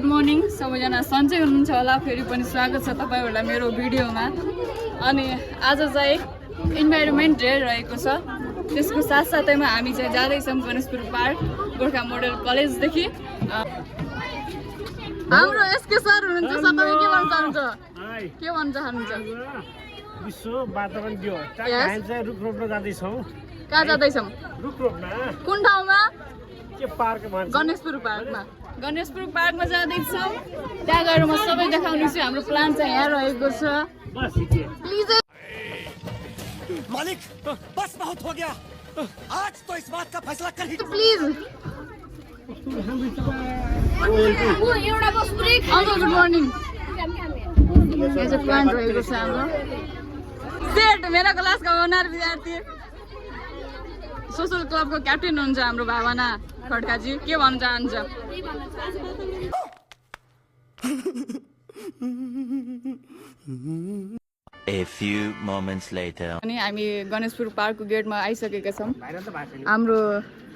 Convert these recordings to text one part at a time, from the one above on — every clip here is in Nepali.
गुड मर्निङ सबैजना सन्चै हुनुहुन्छ होला फेरि पनि स्वागत छ तपाईहरुलाई मेरो भिडियोमा अनि आज चाहिँ इन्भाइरोमेन्ट डे रहेको छ त्यसको साथसाथैमा हामी चाहिँ जाँदैछौँ गणेशपुर पार्क गोर्खा मोडल कलेजदेखि हाम्रो एसके सर हुनुहुन्छ तपाईले के भन्न चाहनुहुन्छ विश्व वातावरण दिवस चाहिँ रुख रोप्न जाँदैछौँ कहाँ जाँदैछौँ रुख रोप्न कुन ठाउँमा के पार्क भन्छ गणेशपुर पार्कमा जाँदैछौँ त्यहाँ गएर म सबै देखाउनेछु हाम्रो प्लान चाहिँ यहाँ रहेको छ बस प्लिज मालिक बस बहुत हो गया आज तो इस बात का फैसला कर ही प्लिज अङ्कल गुड मर्निङ यहाँ चाहिँ प्लान रहेको छ हाम्रो सेट मेरो क्लासका ओनर विद्यार्थी सोसल क्लबको क्याप्टेन हुनुहुन्छ हाम्रो भावना खड्काजी के भन्न चाहन्छ A few moments later. अनि हामी गणेशपुर पार्कको गेटमा आइसकेका छौँ हाम्रो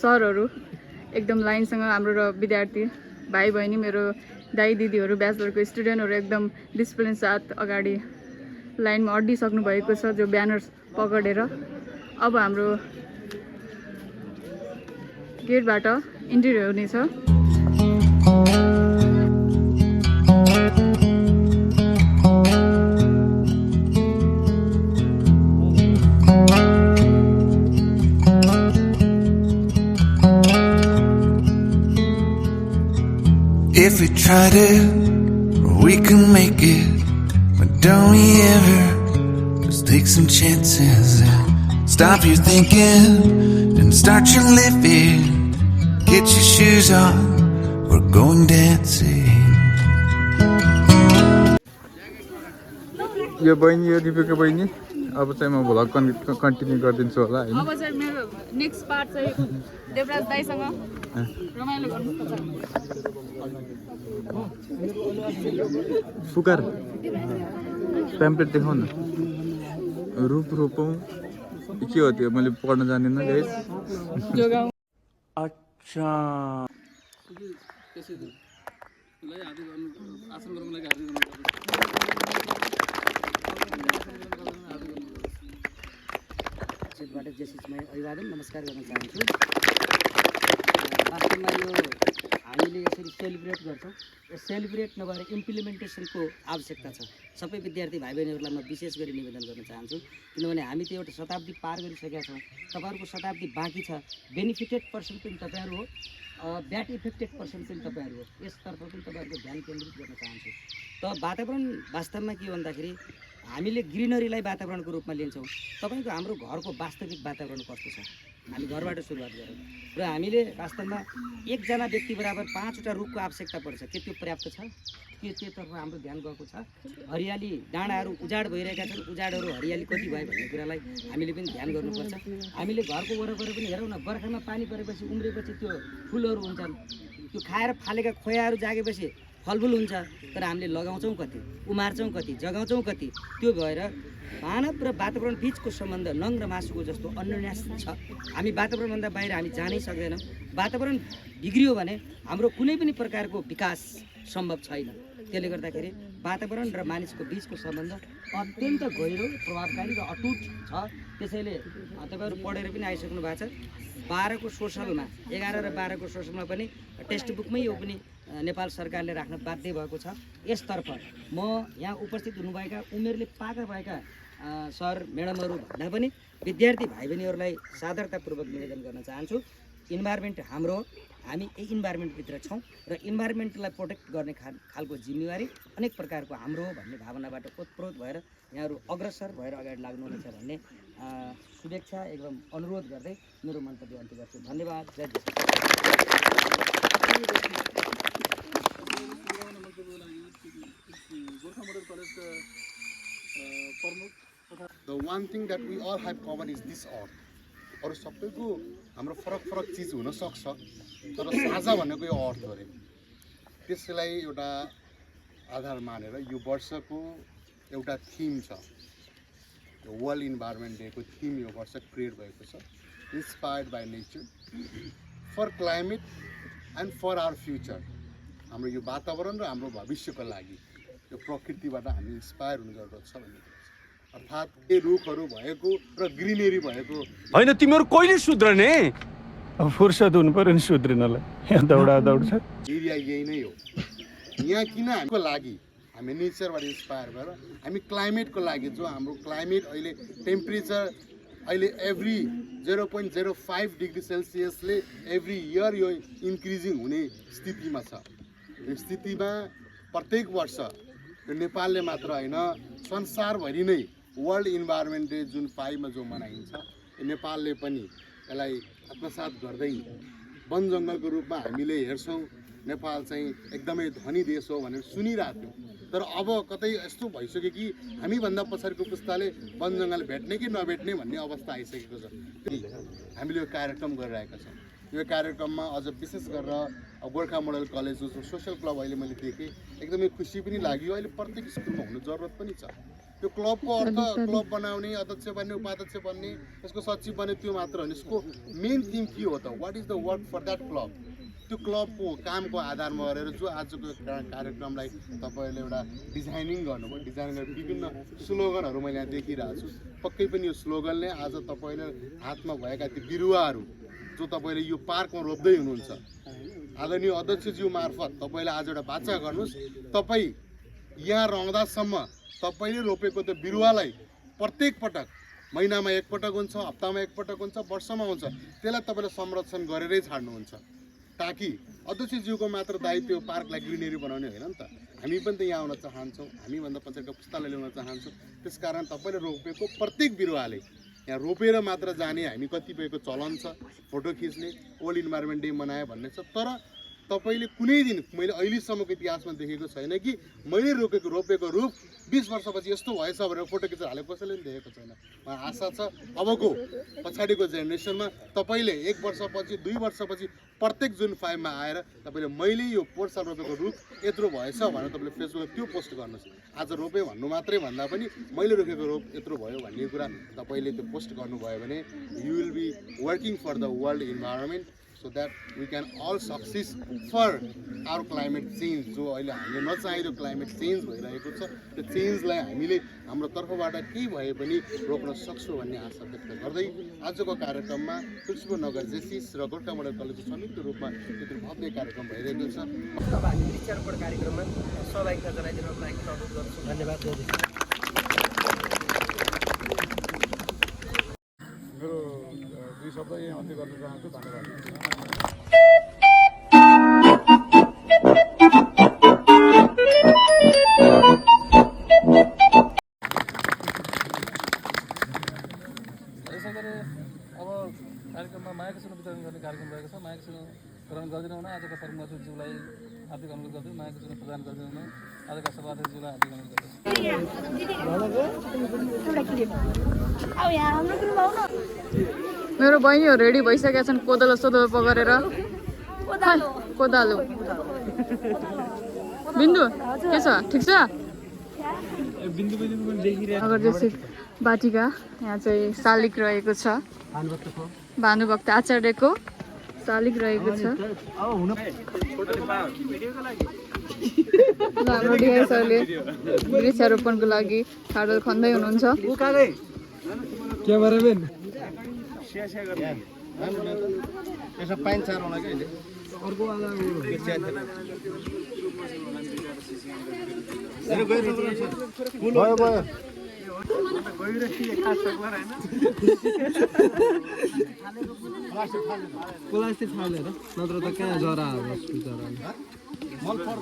सरहरू एकदम लाइनसँग हाम्रो र विद्यार्थी भाइ बहिनी मेरो दाइ दिदीहरू ब्याचलरको स्टुडेन्टहरू एकदम डिसिप्लिन साथ अगाडि लाइनमा अड्डिसक्नु भएको छ जो ब्यानर्स पकडेर अब हाम्रो गेटबाट इन्ट्री हुनेछ If we tried it, we can make it. But don't we ever just take some chances and stop your thinking and start your living. Get your shoes on, we're going dancing. यो बहिनी यो दिपेको बहिनी अब चाहिँ म भ्लग कन्टिन्यू गरिदिन्छु होला हैन अब चाहिँ मेरो नेक्स्ट पार्ट चाहिँ देवराज दाइसँग रमाइलो गर्नुपर्छ फुकार प्याम्पलेट देखाउ न रुख रोपौँ के हो त्यो मैले पढ्न जान्दिनँ गाइस जोगाउँ अच्छा बाट जेसिसमा अभिवादन नमस्कार गर्न चाहन्छु वास्तवमा यो हामीले यसरी सेलिब्रेट गर्छौँ यो सेलिब्रेट नभएर इम्प्लिमेन्टेसनको आवश्यकता छ सबै विद्यार्थी भाइ बहिनीहरूलाई म विशेष गरी निवेदन गर्न चाहन्छु किनभने हामी त एउटा शताब्दी पार गरिसकेका छौँ तपाईँहरूको शताब्दी बाँकी छ बेनिफिटेड पर्सन पनि तपाईँहरू हो ब्याड इफेक्टेड पर्सन पनि तपाईँहरू हो यसतर्फ पनि तपाईँहरूको ध्यान केन्द्रित गर्न चाहन्छु त वातावरण वास्तवमा के भन्दाखेरि हामीले ग्रिनरीलाई वातावरणको रूपमा लिन्छौँ तपाईँको हाम्रो घरको वास्तविक वातावरण कस्तो छ हामी घरबाट सुरुवात गरौँ र हामीले वास्तवमा एकजना व्यक्ति बराबर 5वटा रुखको आवश्यकता पर्छ के त्यो पर्याप्त छ के त्योतर्फ हाम्रो ध्यान गएको छ हरियाली डाँडाहरू उजाड भइरहेका छन् उजाडहरू हरियाली कति भयो भन्ने कुरालाई हामीले पनि ध्यान गर्नुपर्छ हामीले घरको वरपर पनि हेरौँ न बर्खामा पानी परेपछि उम्रेपछि त्यो फुलहरू हुन्छन् त्यो खाएर फालेका खोयाहरू जागेपछि फलफुल हुन्छ तर हामीले लगाउँछौँ कति उमार्छौँ कति जगाउँछौँ कति त्यो भएर मानव र वातावरण बिचको सम्बन्ध नङ र मासुको जस्तो अन्योन्यास छ हामी वातावरणभन्दा बाहिर हामी जानै सक्दैनौँ वातावरण बिग्रियो भने हाम्रो कुनै पनि प्रकारको विकास सम्भव छैन त्यसले गर्दाखेरि वातावरण र मानिसको बिचको सम्बन्ध अत्यन्त गहिरो प्रभावकारी र अटुट छ त्यसैले तपाईँहरू पढेर पनि आइसक्नु भएको छ 12को सोसलमा 11 र 12को सोसलमा पनि टेक्स्ट बुकमै यो पनि नेपाल सरकारले राख्न बाध्य भएको छ यसतर्फ म यहाँ उपस्थित हुनुभएका उमेरले पाका भएका सर म्याडमहरू भन्दा पनि विद्यार्थी भाइ बहिनीहरूलाई सादरतापूर्वक निवेदन गर्न चाहन्छु इन्भाइरोमेन्ट हाम्रो हामी यही इन्भाइरोमेन्टभित्र छौँ र इन्भाइरोमेन्टलाई प्रोटेक्ट गर्ने खालको जिम्मेवारी अनेक प्रकारको हाम्रो भन्ने भावनाबाट ओतप्रोत भएर यहाँहरू अग्रसर भएर अगाडि लाग्नुहुनेछ भन्ने शुभेच्छा एवं अनुरोध गर्दै मेरो मन्तव्य अन्त्य गर्छु धन्यवाद जय The one thing that we all have common is this earth. अरू सबैको हाम्रो फरक फरक चिज हुन सक्छ तर साझा भनेको यो अर्थ हो रे त्यसलाई एउटा आधार मानेर यो वर्षको एउटा थीम छ वर्ल्ड इन्भाइरोमेन्ट डेको थीम यो वर्ष क्रिएट भएको छ inspired by nature for climate and for our future. हाम्रो यो वातावरण र हाम्रो भविष्यको लागि यो प्रकृतिबाट हामी इन्स्पायर हुनु जरुरत छ भन्ने कुरा छ। अर्थात् यो रुखहरू भएको र ग्रिनेरी भएको होइन तिमीहरू कहिले सुध्रने? अब फुर्सद हुनु पर्यो नि सुध्रिनलाई, यहाँ दौडा दौड छ। एरिया यही नै हो। यहाँ किन हामीको लागि हामी नेचरबाट इन्स्पायर भएर हामी क्लाइमेटको लागि जो हाम्रो क्लाइमेट अहिले टेम्परेचर अहिले एभ्री 0.05 डिग्री सेल्सियसले एभ्री इयर यो इन्क्रिजिङ हुने स्थितिमा छ। यो स्थितिमा प्रत्येक वर्ष यो नेपालले मात्र होइन संसारभरि नै वर्ल्ड इन्भाइरोमेन्ट डे जुन 5 मा जो मनाइन्छ, यो नेपालले पनि यसलाई आत्मसात गर्दै वन जङ्गलको रूपमा हामीले हेर्छौँ नेपाल चाहिँ एकदमै धनी देश हो भनेर सुनिरहेको थियौँ। तर अब कतै यस्तो भइसक्यो कि हामीभन्दा पछाडिको पुस्ताले वन जङ्गल भेट्ने कि नभेट्ने भन्ने अवस्था आइसकेको छ। हामीले यो कार्यक्रम गरिरहेका छौँ। यो कार्यक्रममा अझ विशेष गरेर गोर्खा मोडल कलेज जो सोसियल क्लब अहिले मैले देखेँ, एकदमै खुसी पनि लाग्यो। अहिले प्रत्येक स्कुलमा हुनु जरुरत पनि छ। यो क्लबको अर्थ क्लब बनाउने, अध्यक्ष बन्ने, उपाध्यक्ष बन्ने, यसको सचिव बन्ने त्यो मात्र होइन। यसको मेन थिम के हो त? What is the work for that club? त्यो क्लबको कामको आधारमा गरेर जो आजको कार्यक्रमलाई तपाईँहरूले एउटा डिजाइनिङ गर्नुभयो, डिजाइन गरेर विभिन्न स्लोगनहरू मैले यहाँ देखिरहेको छु। पक्कै पनि यो स्लोगनले आज तपाईँले हातमा भएका ती बिरुवाहरू जो तपाईँले यो पार्कमा रोप्दै हुनुहुन्छ, आदरणीय अध्यक्षज्यू मार्फत तपाईँले आज एउटा बाचा गर्नुहोस्। तपाईँ यहाँ रहँदासम्म तपाईँले रोपेको त्यो बिरुवालाई प्रत्येक पटक, महिनामा एकपटक हुन्छ, हप्तामा एकपटक हुन्छ, वर्षमा हुन्छ, त्यसलाई तपाईँले संरक्षण गरेरै छाड्नुहुन्छ। ताकि अध्यक्षज्यूको मात्र दायित्व यो पार्कलाई ग्रिनेरी बनाउने होइन नि त, हामी पनि त यहाँ आउन चाहन्छौँ, हामीभन्दा पछाडिको पुस्तालाई ल्याउन चाहन्छौँ। त्यसकारण तपाईँले रोपेको प्रत्येक बिरुवाले यहाँ रोपेर मात्र जाने हामी कतिपयको चलन छ, फोटो खिच्ने, वर्ल्ड इन्भाइरोमेन्ट डे मनायो भन्ने छ। तर तपाईँले कुनै दिन मैले अहिलेसम्मको इतिहासमा देखेको छैन कि मैले रोपेको रुख 20 वर्षपछि यस्तो भएछ भनेर फोटो खिचेर हालेको कसैले पनि देखेको छैन। मलाई आशा छ अबको पछाडिको जेनेरेसनमा तपाईँले 1 वर्षपछि 2 वर्षपछि प्रत्येक जुन 5 मा आएर तपाईँले मैले यो 4 साल रोपेको रुख यत्रो भएछ भनेर तपाईँले फेसबुकमा त्यो पोस्ट गर्नुहोस्। आज रोपे भन्नु मात्रै भन्दा पनि मैले रोपेको रुख यत्रो भयो भन्ने कुरा तपाईँले त्यो पोस्ट गर्नुभयो भने you will be working for the world environment so that we can all success for our climate change। जो अहिले हामीले नचाहिँदो क्लाइमेट चेन्ज भइरहेको छ, त्यो चेन्जलाई हामीले हाम्रो तर्फबाट केही भए पनि रोक्न सक्छौँ भन्ने आशा व्यक्त गर्दै आजको कार्यक्रममा तुलसीपुर नगर जेसिस र गोर्खा मोडल कलेजको संयुक्त रूपमा यत्रो भव्य कार्यक्रम भइरहेको छ। हामी वृक्षारोपण कार्यक्रममा सहभागिता जनाइदिनुको लागि अनुरोध गर्छु। धन्यवाद। मेरो दुई शब्द यहाँ अन्त्य गर्न चाहन्छु। धन्यवाद। यसै गरी अब कार्यक्रममा मायाकसुन वितरण गर्ने कार्यक्रम रहेको छ। मायाकसुन ग्रहण गरिदिनु हुन आजका सरमुज्यूलाई हार्दिक अनुरोध गर्दै मायाकसुन प्रदान गरिदिनु हुन आजका सभाध्यक्षज्यूलाई हार्दिक अनुरोध गर्दै मेरो बहिनीहरू रेडी भइसकेका छन् कोदलो सोदलो पकरेर। कोदालो बिन्दु के छ? ठिक छ? नगर जेसिस बाटिका यहाँ चाहिँ शालिग रहेको छ, भानुभक्त आचार्यको शालिग रहेको छ। हाम्रो डिआई सरले वृक्षारोपणको लागि खाडल खन्दै हुनुहुन्छ।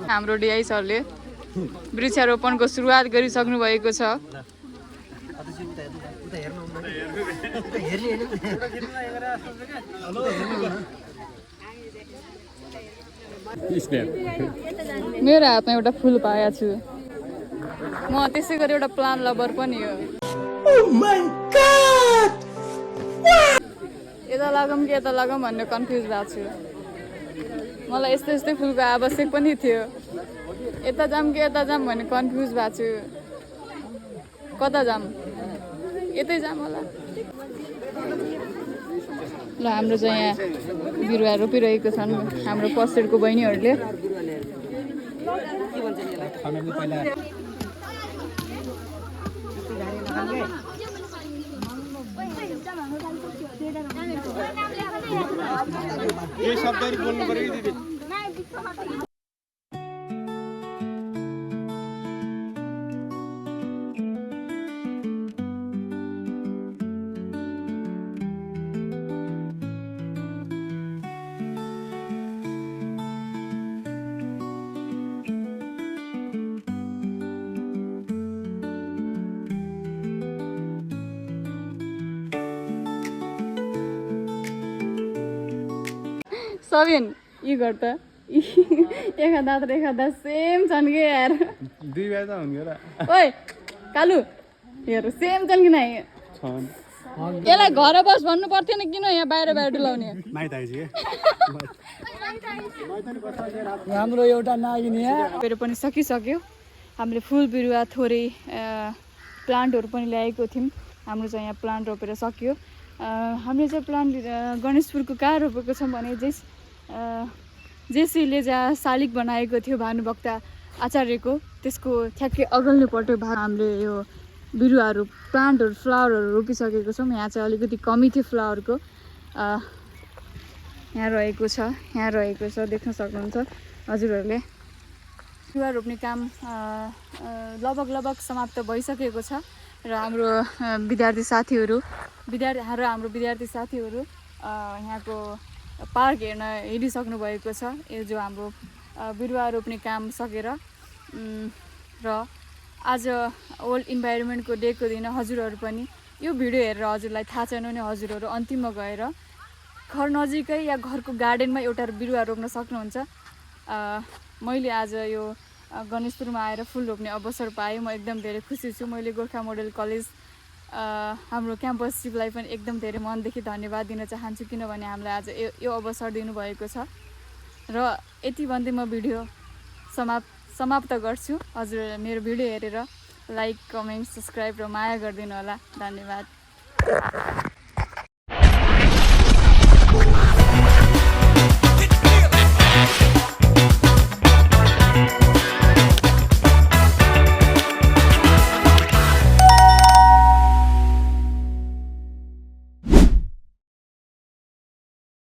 हाम्रो डिआई सरले वृक्षारोपणको सुरुवात गरिसक्नु भएको छ। मेरो हातमा एउटा फुल पाएको छु। म त्यसै गरी एउटा प्लान्ट लभर पनि हो। यता लगौँ कि यता लगौँ भन्ने कन्फ्युज भएको छु। मलाई यस्तै यस्तै फुलको आवश्यक पनि थियो। यता जाऊँ कि यता जाऊँ भन्ने कन्फ्युज भएको छु। कता जाऊँ? यतै जाऊँ होला। ल हाम्रो चाहिँ यहाँ बिरुवा रोपिरहेको छन् हाम्रो पसेरको बहिनीहरूले। के भन्छ नि यसलाई सबिन यी गर त एक हात सेम छन् कि यार दुई भाइ त हुन्थ्यो र ओइ कालु हेर सेम छन् कि नै यसलाई घर बस भन्नु पर्थेन किन यहाँ बाहिर डुलाउने हाम्रो एउटा नागिनी मेरो पनि सकिसक्यो हामीले फुल बिरुवा थोरै प्लान्टहरू पनि ल्याएको थियौँ हाम्रो चाहिँ यहाँ प्लान्ट रोपेर सक्यो हामीले चाहिँ प्लान्ट गणेशपुरको कहाँ रोपेको छौँ भने जेसीले जहाँ शालिग बनाएको थियो भानुभक्त आचार्यको त्यसको ठ्याक्कै अगल्नेपट्टि भाग हामीले यो बिरुवाहरू प्लान्टहरू फ्लावरहरू रोपिसकेको छौँ यहाँ चाहिँ अलिकति कमी थियो फ्लावरको यहाँ रहेको छ देख्न सक्नुहुन्छ हजुरहरूले बिरुवा रोप्ने काम लगभग समाप्त भइसकेको छ र हाम्रो विद्यार्थी साथीहरू यहाँको पार्क हेरिसक्नु भएको छ यो जो हाम्रो बिरुवा रोप्ने काम सकेर र आज वर्ल्ड इन्भाइरोमेन्टको डेको दिन हजुरहरू पनि यो भिडियो हेरेर हजुरलाई थाहा छैन भने हजुरहरू अन्तिममा गएर घर नजिकै या घरको गार्डनमा एउटा बिरुवा रोप्न सक्नुहुन्छ मैले आज यो गणेशपुरमा आएर फुल रोप्ने अवसर पाएँ म एकदम धेरै खुसी छु मैले गोर्खा मोडल कलेज हाम्रो क्याम्पस चिफलाई पनि एकदम धेरै मनदेखि धन्यवाद दिन चाहन्छु किनभने हामीलाई आज यो अवसर दिनुभएको छ र यति भन्दै म भिडियो समाप्त गर्छु हजुर मेरो भिडियो हेरेर लाइक कमेन्ट सब्सक्राइब र माया गरिदिनु होला धन्यवाद